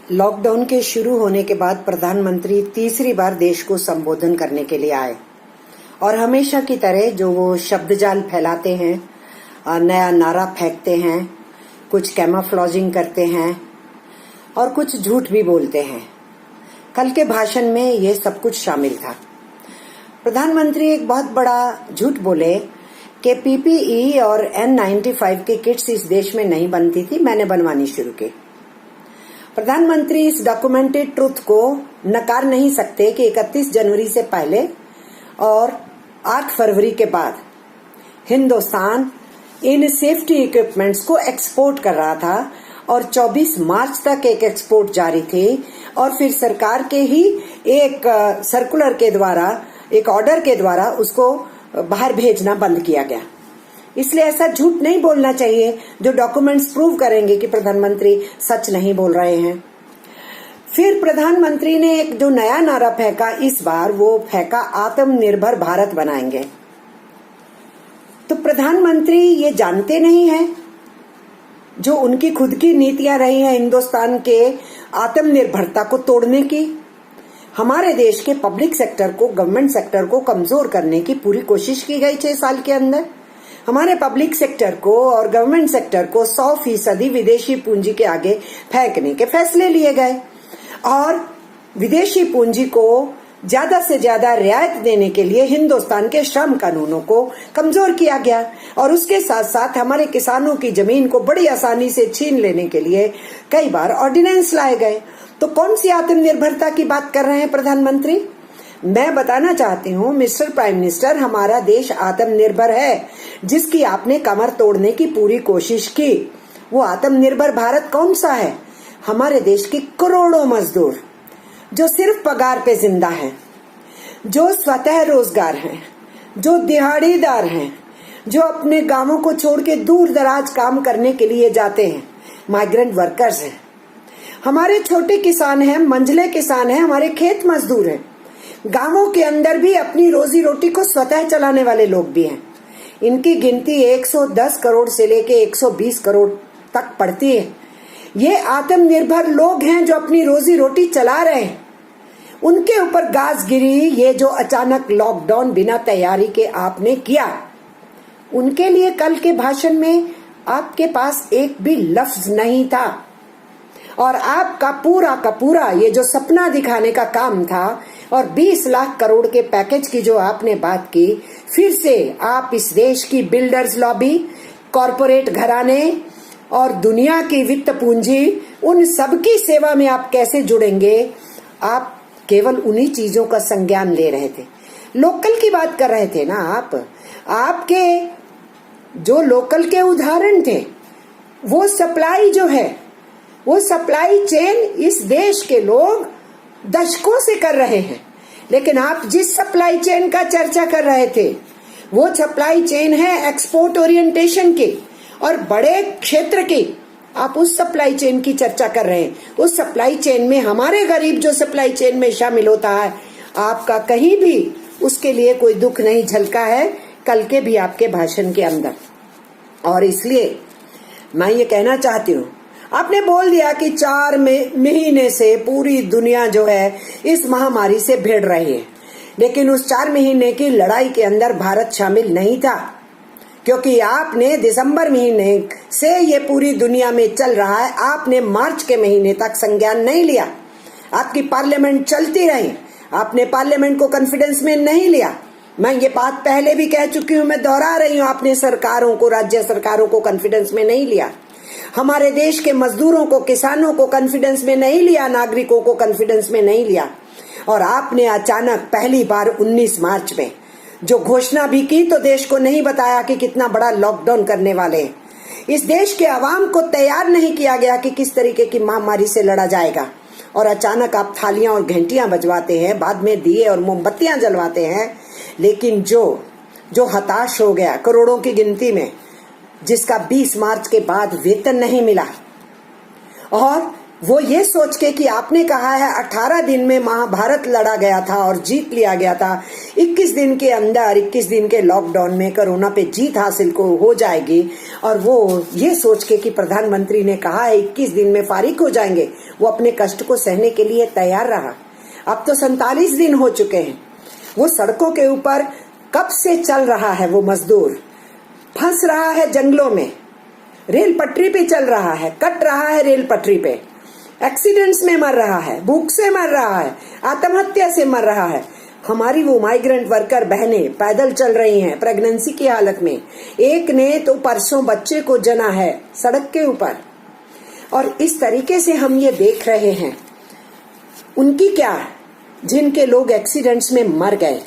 Lockdown के शुरू होने के बाद प्रधानमंत्री तीसरी बार देश को संबोधन करने के लिए आए और हमेशा की तरह जो वो शब्दजाल फैलाते हैं, नया नारा फेंकते हैं, कुछ कैमोफ्लेजिंग करते हैं और कुछ झूठ भी बोलते हैं। कल के भाषण में ये सब कुछ शामिल था। प्रधानमंत्री एक बहुत बड़ा झूठ बोले कि पीपीई और N95 की किट्स इस देश में नहीं बनती थी, मैंने बनवानी शुरू की। प्रधानमंत्री इस डॉक्यूमेंटेड ट्रुथ को नकार नहीं सकते कि 31 जनवरी से पहले और 8 फरवरी के बाद हिंदुस्तान इन सेफ्टी इक्विपमेंट्स को एक्सपोर्ट कर रहा था और 24 मार्च तक एक एक्सपोर्ट जारी थी और फिर सरकार के ही एक सर्कुलर के द्वारा, एक ऑर्डर के द्वारा उसको बाहर भेजना बंद किया गया। इसलिए ऐसा झूठ नहीं बोलना चाहिए जो डॉक्यूमेंट्स प्रूव करेंगे कि प्रधानमंत्री सच नहीं बोल रहे हैं। फिर प्रधानमंत्री ने एक जो नया नारा फेंका, इस बार वो फेंका आत्मनिर्भर भारत बनाएंगे। तो प्रधानमंत्री ये जानते नहीं है जो उनकी खुद की नीतियां रही हैं हिंदुस्तान के आत्मनिर्भरता को तोड़ने की। हमारे देश के पब्लिक सेक्टर को, गवर्नमेंट सेक्टर को कमजोर करने की पूरी कोशिश की गई 6 साल के अंदर। हमारे पब्लिक सेक्टर को और गवर्नमेंट सेक्टर को 100% विदेशी पूंजी के आगे फेंकने के फैसले लिए गए और विदेशी पूंजी को ज्यादा से ज्यादा रियायत देने के लिए हिंदुस्तान के श्रम कानूनों को कमजोर किया गया और उसके साथ साथ हमारे किसानों की जमीन को बड़ी आसानी से छीन लेने के लिए कई बार ऑर्डिनेंस लाए गए। तो कौन सी आत्मनिर्भरता की बात कर रहे हैं प्रधानमंत्री? मैं बताना चाहती हूँ मिस्टर प्राइम मिनिस्टर, हमारा देश आत्मनिर्भर है जिसकी आपने कमर तोड़ने की पूरी कोशिश की। वो आत्मनिर्भर भारत कौन सा है? हमारे देश के करोड़ों मजदूर जो सिर्फ पगार पे जिंदा हैं, जो स्वतः रोजगार हैं, जो दिहाड़ीदार हैं, जो अपने गांवों को छोड़ के दूर दराज काम करने के लिए जाते हैं, माइग्रेंट वर्कर्स हैं। हमारे छोटे किसान हैं, मंझले किसान हैं, हमारे खेत मजदूर हैं। गांवों के अंदर भी अपनी रोजी रोटी को स्वतः चलाने वाले लोग भी हैं। इनकी गिनती 110 करोड़ से लेके 120 करोड़ तक पड़ती है। ये आत्मनिर्भर लोग हैं जो अपनी रोजी रोटी चला रहे हैं। उनके ऊपर गाज गिरी ये जो अचानक लॉकडाउन बिना तैयारी के आपने किया, उनके लिए कल के भाषण में आपके पास एक भी लफ्ज नहीं था और आपका पूरा का पूरा ये जो सपना दिखाने का काम था और 20 लाख करोड़ के पैकेज की जो आपने बात की, फिर से आप इस देश की बिल्डर्स लॉबी, कॉरपोरेट घराने और दुनिया की वित्त पूंजी, उन सबकी सेवा में आप कैसे जुड़ेंगे? आप केवल उन्हीं चीजों का संज्ञान ले रहे थे। लोकल की बात कर रहे थे ना आप। आपके जो लोकल के उदाहरण थे, वो सप्लाई जो है, वो सप्लाई चेन इस देश के लोग दशकों से कर रहे हैं। लेकिन आप जिस सप्लाई चेन का चर्चा कर रहे थे, वो सप्लाई चेन है एक्सपोर्ट ओरिएंटेशन की और बड़े क्षेत्र की। आप उस सप्लाई चेन की चर्चा कर रहे हैं। उस सप्लाई चेन में हमारे गरीब जो सप्लाई चेन में शामिल होता है, आपका कहीं भी उसके लिए कोई दुख नहीं झलका है कल के भी आपके भाषण के अंदर। और इसलिए मैं ये कहना चाहती हूँ, आपने बोल दिया कि 4 महीने से पूरी दुनिया जो है इस महामारी से भिड़ रही है, लेकिन उस 4 महीने की लड़ाई के अंदर भारत शामिल नहीं था, क्योंकि आपने दिसंबर महीने से ये पूरी दुनिया में चल रहा है, आपने मार्च के महीने तक संज्ञान नहीं लिया। आपकी पार्लियामेंट चलती रही, आपने पार्लियामेंट को कॉन्फिडेंस में नहीं लिया। मैं ये बात पहले भी कह चुकी हूँ, मैं दोहरा रही हूँ, आपने सरकारों को, राज्य सरकारों को कॉन्फिडेंस में नहीं लिया। हमारे देश के मजदूरों को, किसानों को कॉन्फिडेंस में नहीं लिया, नागरिकों को कॉन्फिडेंस में नहीं लिया। और आपने अचानक पहली बार 19 मार्च में जो घोषणा भी की तो देश को नहीं बताया कि कितना बड़ा लॉकडाउन करने वाले हैं। इस देश के आवाम को तैयार नहीं किया गया कि किस तरीके की महामारी से लड़ा जाएगा। और अचानक आप थालियां और घंटियां बजवाते हैं, बाद में दिए और मोमबत्तियां जलवाते हैं। लेकिन जो हताश हो गया करोड़ों की गिनती में, जिसका 20 मार्च के बाद वेतन नहीं मिला, और वो ये सोच के कि आपने कहा है 18 दिन में महाभारत लड़ा गया था और जीत लिया गया था, 21 दिन के अंदर, 21 दिन के लॉकडाउन में कोरोना पे जीत हासिल को हो जाएगी, और वो ये सोच के कि प्रधानमंत्री ने कहा है 21 दिन में फारिग हो जाएंगे, वो अपने कष्ट को सहने के लिए तैयार रहा। अब तो 47 दिन हो चुके हैं। वो सड़कों के ऊपर कब से चल रहा है, वो मजदूर फंस रहा है जंगलों में, रेल पटरी पे चल रहा है, कट रहा है रेल पटरी पे, एक्सीडेंट्स में मर रहा है, भूख से मर रहा है, आत्महत्या से मर रहा है। हमारी वो माइग्रेंट वर्कर बहनें पैदल चल रही हैं प्रेगनेंसी की हालत में। एक ने तो परसों बच्चे को जना है सड़क के ऊपर। और इस तरीके से हम ये देख रहे हैं। उनकी क्या, जिनके लोग एक्सीडेंट्स में मर गए।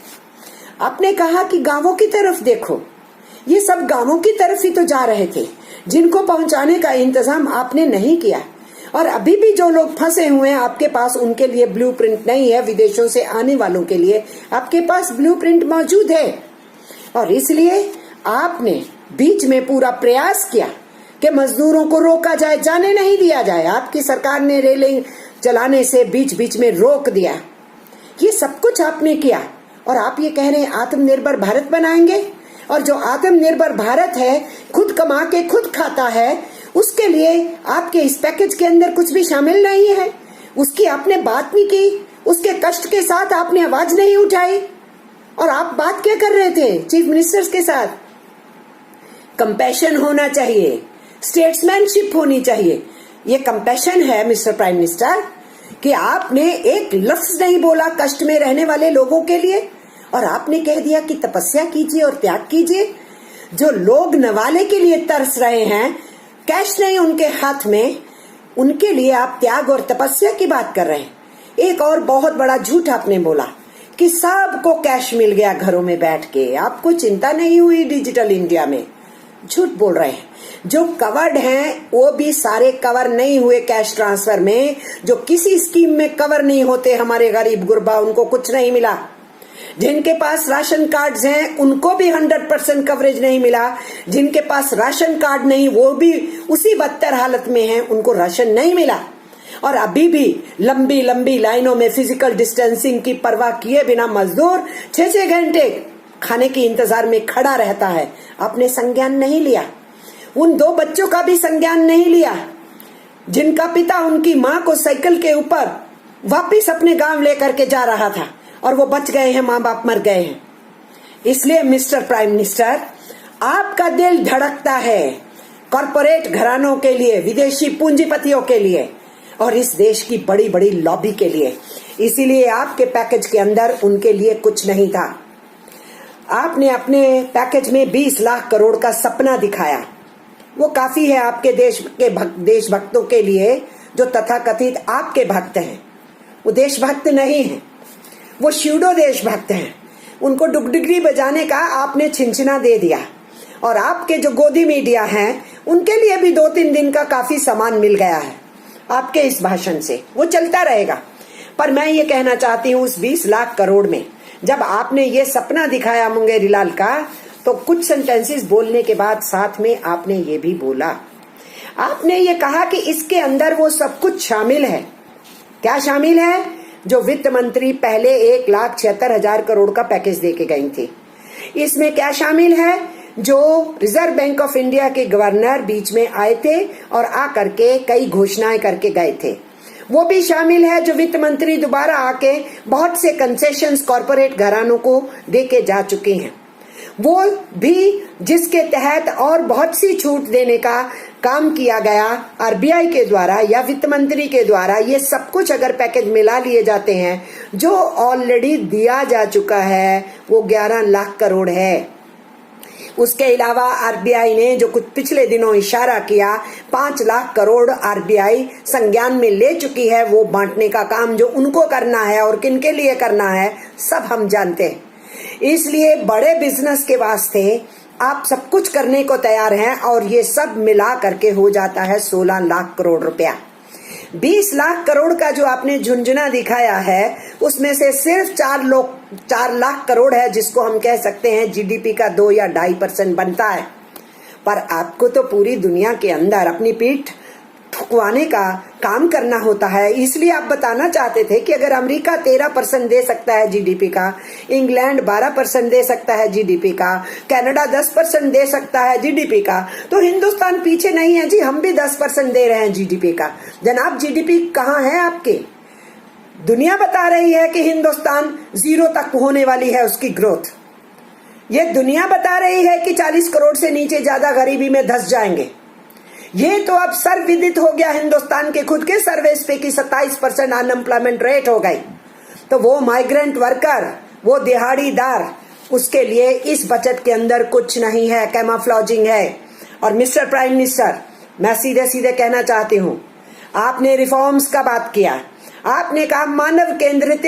आपने कहा कि गांवों की तरफ देखो, ये सब गांवों की तरफ ही तो जा रहे थे, जिनको पहुंचाने का इंतजाम आपने नहीं किया। और अभी भी जो लोग फंसे हुए हैं आपके पास, उनके लिए ब्लूप्रिंट नहीं है। विदेशों से आने वालों के लिए आपके पास ब्लूप्रिंट मौजूद है। और इसलिए आपने बीच में पूरा प्रयास किया कि मजदूरों को रोका जाए, जाने नहीं दिया जाए। आपकी सरकार ने रेलिंग चलाने से बीच बीच में रोक दिया। ये सब कुछ आपने किया और आप ये कह रहे हैं आत्मनिर्भर भारत बनाएंगे। और जो आत्मनिर्भर भारत है, खुद कमा के खुद खाता है, उसके लिए आपके इस पैकेज के अंदर कुछ भी शामिल नहीं है। उसकी आपने बात नहीं की, उसके कष्ट के साथ आपने आवाज नहीं उठाई। और आप बात क्या कर रहे थे चीफ मिनिस्टर्स के साथ? कंपैशन होना चाहिए, स्टेट्समैनशिप होनी चाहिए। ये कंपैशन है मिस्टर प्राइम मिनिस्टर कि आपने एक लफ्ज नहीं बोला कष्ट में रहने वाले लोगों के लिए, और आपने कह दिया कि तपस्या कीजिए और त्याग कीजिए। जो लोग नवाले के लिए तरस रहे हैं, कैश नहीं उनके हाथ में, उनके लिए आप त्याग और तपस्या की बात कर रहे हैं। एक और बहुत बड़ा झूठ आपने बोला कि सबको कैश मिल गया घरों में बैठ के, आपको चिंता नहीं हुई डिजिटल इंडिया में। झूठ बोल रहे हैं। जो कवर्ड हैं वो भी सारे कवर नहीं हुए कैश ट्रांसफर में। जो किसी स्कीम में कवर नहीं होते, हमारे गरीब गुरबा, उनको कुछ नहीं मिला। जिनके पास राशन कार्ड्स हैं उनको भी 100% कवरेज नहीं मिला। जिनके पास राशन कार्ड नहीं, वो भी उसी बदतर हालत में हैं, उनको राशन नहीं मिला। और अभी भी लंबी लंबी लाइनों में फिजिकल डिस्टेंसिंग की परवाह किए बिना मजदूर 6-6 घंटे खाने के इंतजार में खड़ा रहता है। आपने संज्ञान नहीं लिया। उन 2 बच्चों का भी संज्ञान नहीं लिया, जिनका पिता उनकी माँ को साइकिल के ऊपर वापिस अपने गांव लेकर के जा रहा था और वो बच गए हैं, माँ बाप मर गए हैं। इसलिए मिस्टर प्राइम मिनिस्टर, आपका दिल धड़कता है कॉरपोरेट घरानों के लिए, विदेशी पूंजीपतियों के लिए और इस देश की बड़ी बड़ी लॉबी के लिए। इसीलिए आपके पैकेज के अंदर उनके लिए कुछ नहीं था। आपने अपने पैकेज में 20 लाख करोड़ का सपना दिखाया। वो काफी है आपके देशभक्तों के लिए, जो तथाकथित आपके भक्त हैं। वो देशभक्त नहीं है, वो श्यूडो देशभक्त हैं। उनको डुगडुगी बजाने का आपने छिंछना दे दिया। और आपके जो गोदी मीडिया हैं, उनके लिए भी 2-3 दिन का काफी सामान मिल गया है आपके इस भाषण से। वो चलता रहेगा। पर मैं ये कहना चाहती हूँ, उस 20 लाख करोड़ में जब आपने ये सपना दिखाया मुंगेरी लाल का, तो कुछ सेंटेंसेस बोलने के बाद साथ में आपने ये भी बोला, आपने ये कहा कि इसके अंदर वो सब कुछ शामिल है। क्या शामिल है? जो वित्त मंत्री पहले 1,76,000 करोड़ का पैकेज देके गई थी। इसमें क्या शामिल है? जो रिजर्व बैंक ऑफ इंडिया के गवर्नर बीच में आए थे और आकर के कई घोषणाएं करके गए थे, वो भी शामिल है। जो वित्त मंत्री दोबारा आके बहुत से कंसेशंस कॉर्पोरेट घरानों को देके जा चुके हैं, वो भी, जिसके तहत और बहुत सी छूट देने का काम किया गया आरबीआई के द्वारा या वित्त मंत्री के द्वारा। ये सब कुछ अगर पैकेज मिला लिए जाते हैं, जो ऑलरेडी दिया जा चुका है, वो 11 लाख करोड़ है। उसके अलावा आरबीआई ने जो कुछ पिछले दिनों इशारा किया, 5 लाख करोड़ आरबीआई संज्ञान में ले चुकी है। वो बांटने का काम जो उनको करना है और किनके लिए करना है, सब हम जानते हैं। इसलिए बड़े बिजनेस के वास्ते आप सब कुछ करने को तैयार हैं और ये सब मिला करके हो जाता है 16 लाख करोड़ रुपया। 20 लाख करोड़ का जो आपने झुंझुना दिखाया है, उसमें से सिर्फ 4 लाख करोड़ है, जिसको हम कह सकते हैं जीडीपी का 2 या 2.5% बनता है। पर आपको तो पूरी दुनिया के अंदर अपनी पीठ चुकवाने का काम करना होता है। इसलिए आप बताना चाहते थे कि अगर अमेरिका 13% दे सकता है जीडीपी का, इंग्लैंड 12% दे सकता है जीडीपी का, कनाडा 10% दे सकता है जीडीपी का, तो हिंदुस्तान पीछे नहीं है जी, हम भी 10% दे रहे हैं जीडीपी का। जनाब, जीडीपी कहाँ है आपके? दुनिया बता रही है कि हिंदुस्तान 0 तक होने वाली है उसकी ग्रोथ। ये दुनिया बता रही है कि 40 करोड़ से नीचे ज्यादा गरीबी में धंस जाएंगे। ये तो अब सर्वविदित हो गया हिंदुस्तान के खुद के सर्वेस पे कि 27% अनएम्प्लॉयमेंट रेट हो गई। तो वो माइग्रेंट वर्कर, वो दिहाड़ीदार, उसके लिए इस बजट के अंदर कुछ नहीं है, कैमोफ्लेजिंग है। और मिस्टर प्राइम मिनिस्टर, मैं सीधे सीधे कहना चाहती हूँ, आपने रिफॉर्म्स का बात किया, आपने कहा मानव केंद्रित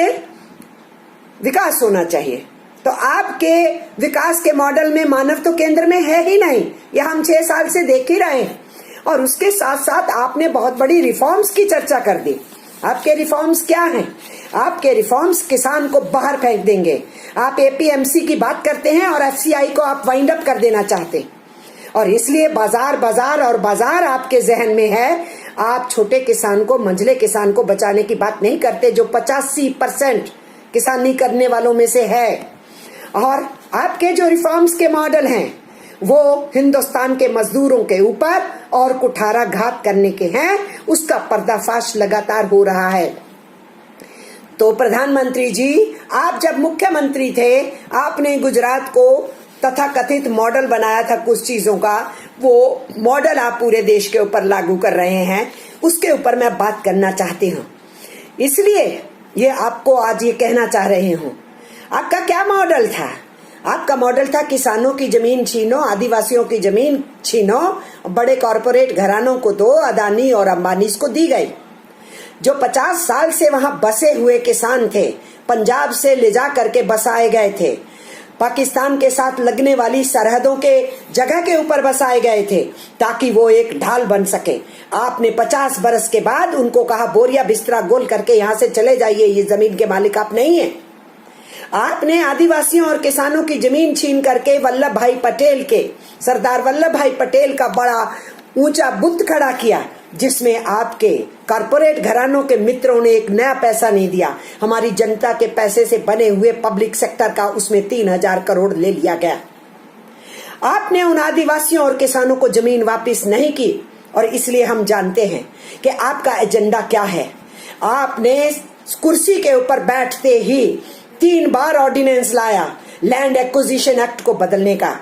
विकास होना चाहिए। तो आपके विकास के मॉडल में मानव तो केंद्र में है ही नहीं, यह हम 6 साल से देख ही रहे हैं। और उसके साथ साथ आपने बहुत बड़ी रिफॉर्म्स की चर्चा कर दी। आपके रिफॉर्म्स क्या हैं? आपके रिफॉर्म्स किसान को बाहर फेंक देंगे। आप एपीएमसी की बात करते हैं और एफसीआई को आप वाइंड अप कर देना चाहते हैं। और इसलिए बाजार बाजार और बाजार आपके जहन में है। आप छोटे किसान को, मंझले किसान को बचाने की बात नहीं करते, जो 85% किसानी करने वालों में से है। और आपके जो रिफॉर्म्स के मॉडल हैं वो हिंदुस्तान के मजदूरों के ऊपर और कुठाराघात करने के हैं। उसका पर्दाफाश लगातार हो रहा है। तो प्रधानमंत्री जी, आप जब मुख्यमंत्री थे, आपने गुजरात को तथाकथित मॉडल बनाया था कुछ चीजों का। वो मॉडल आप पूरे देश के ऊपर लागू कर रहे हैं, उसके ऊपर मैं बात करना चाहती हूँ। इसलिए ये आपको आज ये कहना चाह रही हूँ, आपका क्या मॉडल था? आपका मॉडल था किसानों की जमीन छीनो, आदिवासियों की जमीन छीनो, बड़े कॉरपोरेट घरानों को दो, अदानी और अंबानी को दी गई। जो 50 साल से वहां बसे हुए किसान थे, पंजाब से ले जा करके बसाए गए थे, पाकिस्तान के साथ लगने वाली सरहदों के जगह के ऊपर बसाए गए थे ताकि वो एक ढाल बन सके। आपने 50 बरस के बाद उनको कहा बोरिया बिस्तरा गोल करके यहाँ से चले जाइए, ये जमीन के मालिक आप नहीं है। आपने आदिवासियों और किसानों की जमीन छीन करके वल्लभ भाई पटेल के, सरदार वल्लभ भाई पटेल का बड़ा ऊंचा बुत खड़ा किया, जिसमें आपके कॉरपोरेट घरानों के मित्रों ने एक नया पैसा नहीं दिया। हमारी जनता के पैसे से बने हुए पब्लिक सेक्टर का उसमें 3000 करोड़ ले लिया गया। आपने उन आदिवासियों और किसानों को जमीन वापस नहीं की। और इसलिए हम जानते हैं कि आपका एजेंडा क्या है। आपने कुर्सी के ऊपर बैठते ही 3 बार ऑर्डिनेंस लाया लैंड एक्विजिशन एक्ट को बदलने का,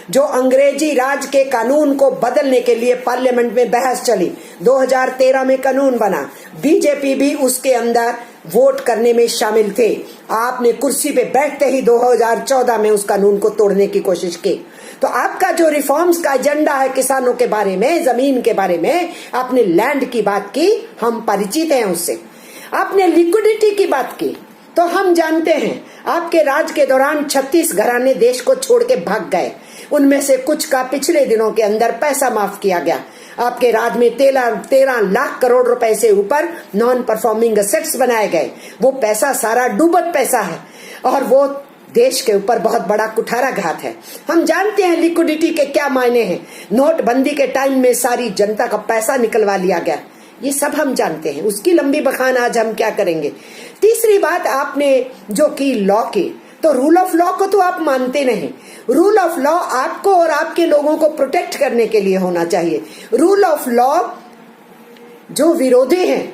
जो अंग्रेजी राज के कानून को बदलने के लिए पार्लियामेंट में बहस चली। 2013 में कानून बना, बीजेपी भी उसके अंदर वोट करने में शामिल थे। आपने कुर्सी पे बैठते ही 2014 में उस कानून को तोड़ने की कोशिश की। तो आपका जो रिफॉर्म्स का एजेंडा है किसानों के बारे में, जमीन के बारे में, आपने लैंड की बात की, हम परिचित हैं उससे। आपने लिक्विडिटी की बात की, तो हम जानते हैं आपके राज के दौरान 36 घराने देश को छोड़ के भाग गए। उनमें से कुछ का पिछले दिनों के अंदर पैसा माफ किया गया। आपके राज में 13 लाख करोड़ रुपए से ऊपर नॉन परफॉर्मिंग एसेट्स बनाए गए। वो पैसा सारा डूबत पैसा है और वो देश के ऊपर बहुत बड़ा कुठाराघात है। हम जानते हैं लिक्विडिटी के क्या मायने हैं। नोटबंदी के टाइम में सारी जनता का पैसा निकलवा लिया गया, ये सब हम जानते हैं। उसकी लंबी बखान आज हम क्या करेंगे। तीसरी बात आपने जो की लॉ की, तो रूल ऑफ लॉ को तो आप मानते नहीं। रूल ऑफ लॉ आपको और आपके लोगों को प्रोटेक्ट करने के लिए होना चाहिए। रूल ऑफ लॉ जो विरोधी हैं,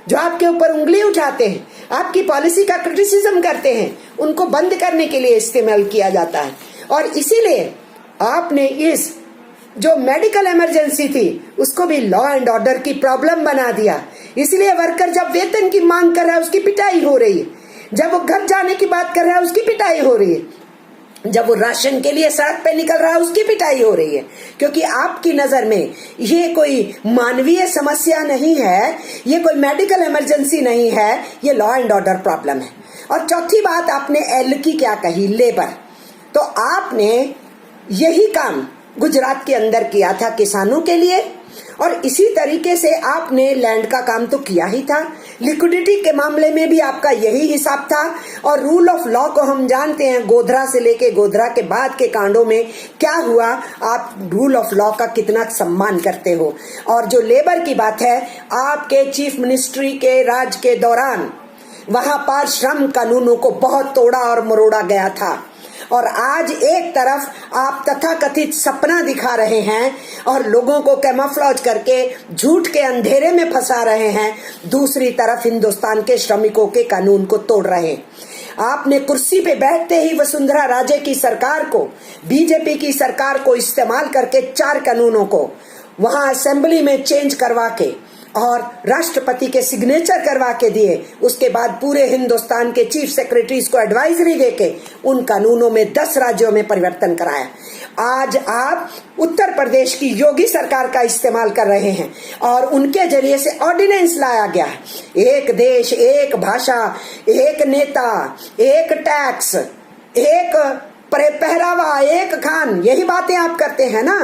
जो आपके ऊपर उंगली उठाते हैं, आपकी पॉलिसी का क्रिटिसिज्म करते हैं, उनको बंद करने के लिए इस्तेमाल किया जाता है। और इसीलिए आपने इस जो मेडिकल इमरजेंसी थी उसको भी लॉ एंड ऑर्डर की प्रॉब्लम बना दिया। इसलिए वर्कर जब वेतन की मांग कर रहा है उसकी पिटाई हो रही है, जब वो घर जाने की बात कर रहा है उसकी पिटाई हो रही है, जब वो राशन के लिए सड़क पे निकल रहा है उसकी पिटाई हो रही है। क्योंकि आपकी नजर में ये कोई मानवीय समस्या नहीं है, ये कोई मेडिकल इमरजेंसी नहीं है, ये लॉ एंड ऑर्डर प्रॉब्लम है। और चौथी बात आपने एल की क्या कही, लेबर। तो आपने यही काम गुजरात के अंदर किया था किसानों के लिए, और इसी तरीके से आपने लैंड का काम तो किया ही था। लिक्विडिटी के मामले में भी आपका यही हिसाब था। और रूल ऑफ लॉ को हम जानते हैं, गोधरा से लेके गोधरा के बाद के कांडों में क्या हुआ, आप रूल ऑफ लॉ का कितना सम्मान करते हो। और जो लेबर की बात है, आपके चीफ मिनिस्ट्री के राज के दौरान वहां पर श्रम कानूनों को बहुत तोड़ा और मरोड़ा गया था। और आज एक तरफ आप तथाकथित सपना दिखा रहे हैं और लोगों को कैमोफ्लेज करके झूठ के अंधेरे में फंसा रहे हैं, दूसरी तरफ हिंदुस्तान के श्रमिकों के कानून को तोड़ रहे हैं। आपने कुर्सी पे बैठते ही वसुंधरा राजे की सरकार को, बीजेपी की सरकार को इस्तेमाल करके 4 कानूनों को वहां असेंबली में चेंज करवा के और राष्ट्रपति के सिग्नेचर करवा के दिए। उसके बाद पूरे हिंदुस्तान के चीफ सेक्रेटरीज को एडवाइजरी देके उन कानूनों में 10 राज्यों में परिवर्तन कराया। आज आप उत्तर प्रदेश की योगी सरकार का इस्तेमाल कर रहे हैं और उनके जरिए से ऑर्डिनेंस लाया गया है, एक देश, एक भाषा, एक नेता, एक टैक्स, एक पहरावा, एक खान, यही बातें आप करते हैं ना।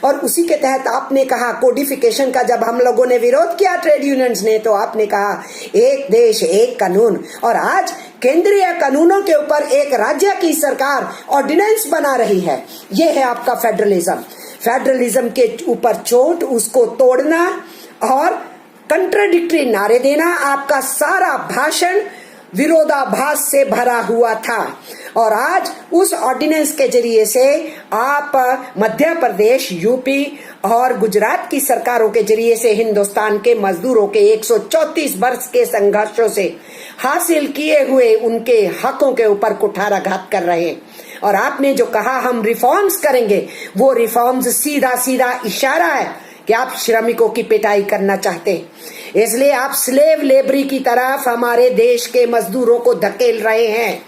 और उसी के तहत आपने कहा कोडिफिकेशन का, जब हम लोगों ने विरोध किया ट्रेड यूनियंस ने, तो आपने कहा एक देश एक कानून। और आज केंद्रीय कानूनों के ऊपर एक राज्य की सरकार ऑर्डिनेंस बना रही है। ये है आपका फेडरलिज्म। फेडरलिज्म के ऊपर चोट, उसको तोड़ना और कंट्राडिक्टरी नारे देना, आपका सारा भाषण विरोधाभास से भरा हुआ था। और आज उस ऑर्डिनेंस के जरिए से आप मध्य प्रदेश, यूपी और गुजरात की सरकारों के जरिए से हिंदुस्तान के मजदूरों के 134 वर्ष के संघर्षों से हासिल किए हुए उनके हकों के ऊपर कुठाराघात कर रहे हैं। और आपने जो कहा हम रिफॉर्म्स करेंगे, वो रिफॉर्म्स सीधा सीधा इशारा है कि आप श्रमिकों की पिटाई करना चाहते हैं। इसलिए आप स्लेव लेबरी की तरफ हमारे देश के मजदूरों को धकेल रहे हैं।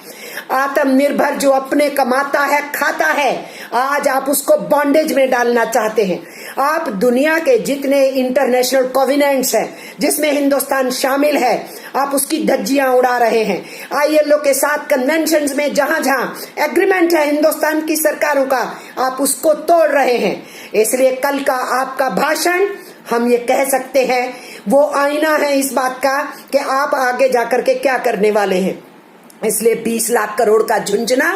आत्मनिर्भर जो अपने कमाता है, खाता है, आज आप उसको बॉन्डेज में डालना चाहते हैं। आप दुनिया के जितने इंटरनेशनल कोवेनेंट्स हैं जिसमें हिंदुस्तान शामिल है, आप उसकी धज्जियां उड़ा रहे हैं। ILO के साथ कन्वेंशंस में जहां जहां एग्रीमेंट है हिंदुस्तान की सरकारों का, आप उसको तोड़ रहे हैं। इसलिए कल का आपका भाषण, हम ये कह सकते हैं, वो आईना है इस बात का कि आप आगे जाकर के क्या करने वाले हैं। इसलिए 20 लाख करोड़ का झुंझुना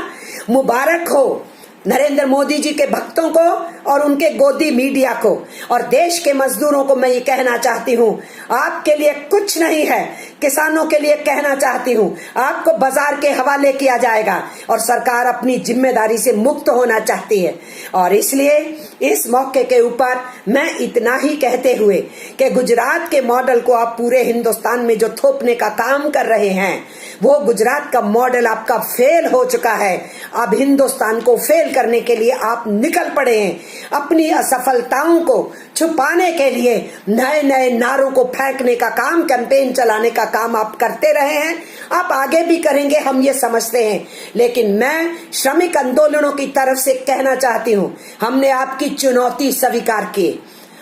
मुबारक हो नरेंद्र मोदी जी के भक्तों को और उनके गोदी मीडिया को। और देश के मजदूरों को मैं ये कहना चाहती हूँ, आपके लिए कुछ नहीं है। किसानों के लिए कहना चाहती हूँ, आपको बाजार के हवाले किया जाएगा और सरकार अपनी जिम्मेदारी से मुक्त होना चाहती है। और इसलिए इस मौके के ऊपर मैं इतना ही कहते हुए कि गुजरात के मॉडल को आप पूरे हिंदुस्तान में जो थोपने का काम कर रहे हैं, वो गुजरात का मॉडल आपका फेल हो चुका है। अब हिंदुस्तान को फेल करने के लिए आप निकल पड़े हैं। अपनी असफलताओं को छुपाने के लिए नए नए नारों को फेंकने का काम, कैंपेन चलाने का काम आप करते रहे हैं। आप आगे भी करेंगे, हम ये समझते हैं। लेकिन मैं श्रमिक आंदोलनों की तरफ से कहना चाहती हूँ, हमने आपकी चुनौती स्वीकार की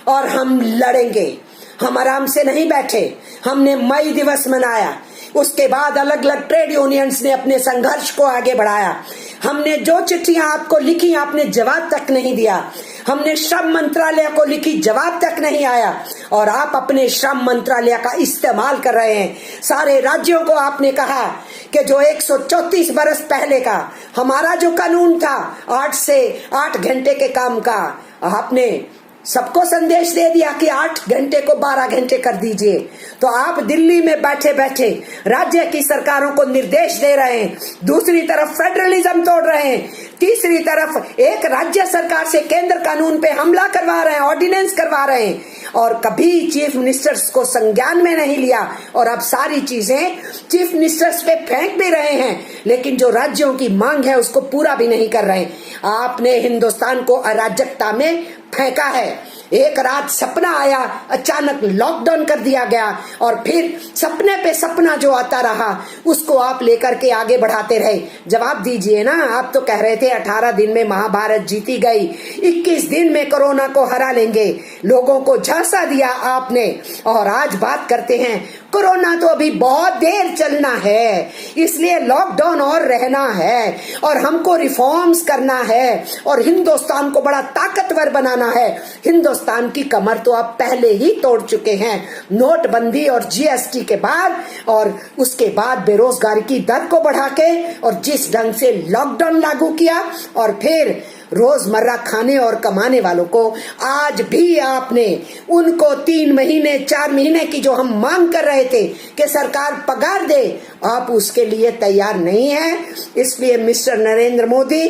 और हम लड़ेंगे। हम आराम से नहीं बैठे। हमने मई दिवस मनाया, उसके बाद अलग अलग ट्रेड यूनियंस ने अपने संघर्ष को आगे बढ़ाया। हमने जो चिट्ठियां आपको लिखी, आपने जवाब तक नहीं दिया। हमने श्रम मंत्रालय को लिखी, जवाब तक नहीं आया। और आप अपने श्रम मंत्रालय का इस्तेमाल कर रहे हैं। सारे राज्यों को आपने कहा कि जो 134 बरस पहले का हमारा जो कानून था 8 से 8 घंटे के काम का, आपने सबको संदेश दे दिया कि 8 घंटे को 12 घंटे कर दीजिए। तो आप दिल्ली में बैठे बैठे राज्य की सरकारों को निर्देश दे रहे हैं, दूसरी तरफ फेडरलिज्म तोड़ रहे हैं, तीसरी तरफ एक राज्य सरकार से केंद्र कानून पे हमला करवा रहे हैं, ऑर्डिनेंस करवा रहे हैं। और कभी चीफ मिनिस्टर्स को संज्ञान में नहीं लिया और अब सारी चीजें चीफ मिनिस्टर्स पे फेंक भी रहे हैं, लेकिन जो राज्यों की मांग है उसको पूरा भी नहीं कर रहे। आपने हिंदुस्तान को अराजकता में फेंका है। एक रात सपना आया, अचानक लॉकडाउन कर दिया गया और फिर सपने पे सपना जो आता रहा उसको आप लेकर के आगे बढ़ाते रहे। जवाब दीजिए ना। आप तो कह रहे थे 18 दिन में महाभारत जीती गई, 21 दिन में कोरोना को हरा लेंगे। लोगों को झांसा दिया आपने और आज बात करते हैं कोरोना तो अभी बहुत देर चलना है, इसलिए लॉकडाउन और रहना है और हमको रिफॉर्म्स करना है और हिंदुस्तान को बड़ा ताकतवर बनाना जाना है। हिंदुस्तान की कमर तो आप पहले ही तोड़ चुके हैं, नोटबंदी और जीएसटी के बाद, और उसके बाद बेरोजगारी की दर को बढ़ा के, और जिस ढंग से लॉकडाउन लागू किया, और फिर रोजमर्रा खाने और कमाने वालों को आज भी आपने उनको 3 महीने 4 महीने की जो हम मांग कर रहे थे कि सरकार पगार दे, आप उसके लिए तैयार नहीं है। इसलिए मिस्टर नरेंद्र मोदी,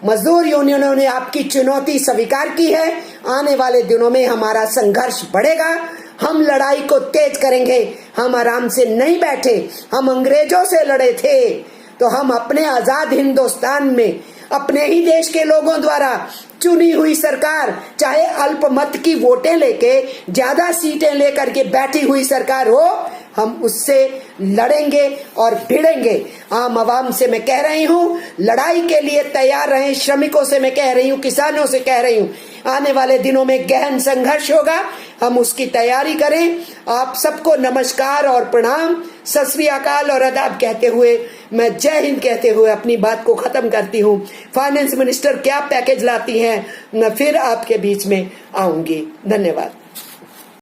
मजदूर यूनियनों ने आपकी चुनौती स्वीकार की है। आने वाले दिनों में हमारा संघर्ष बढ़ेगा, हम लड़ाई को तेज करेंगे। हम आराम से नहीं बैठे, हम अंग्रेजों से लड़े थे, तो हम अपने आजाद हिंदुस्तान में अपने ही देश के लोगों द्वारा चुनी हुई सरकार, चाहे अल्पमत की वोटें लेके ज्यादा सीटें लेकर के बैठी हुई सरकार हो, हम उससे लड़ेंगे और भिड़ेंगे। आम आवाम से मैं कह रही हूँ, लड़ाई के लिए तैयार रहें। श्रमिकों से मैं कह रही हूँ, किसानों से कह रही हूँ, आने वाले दिनों में गहन संघर्ष होगा, हम उसकी तैयारी करें। आप सबको नमस्कार और प्रणाम, सत श्री अकाल और आदाब कहते हुए मैं जय हिंद कहते हुए अपनी बात को खत्म करती हूँ। फाइनेंस मिनिस्टर क्या पैकेज लाती हैं, मैं फिर आपके बीच में आऊंगी। धन्यवाद।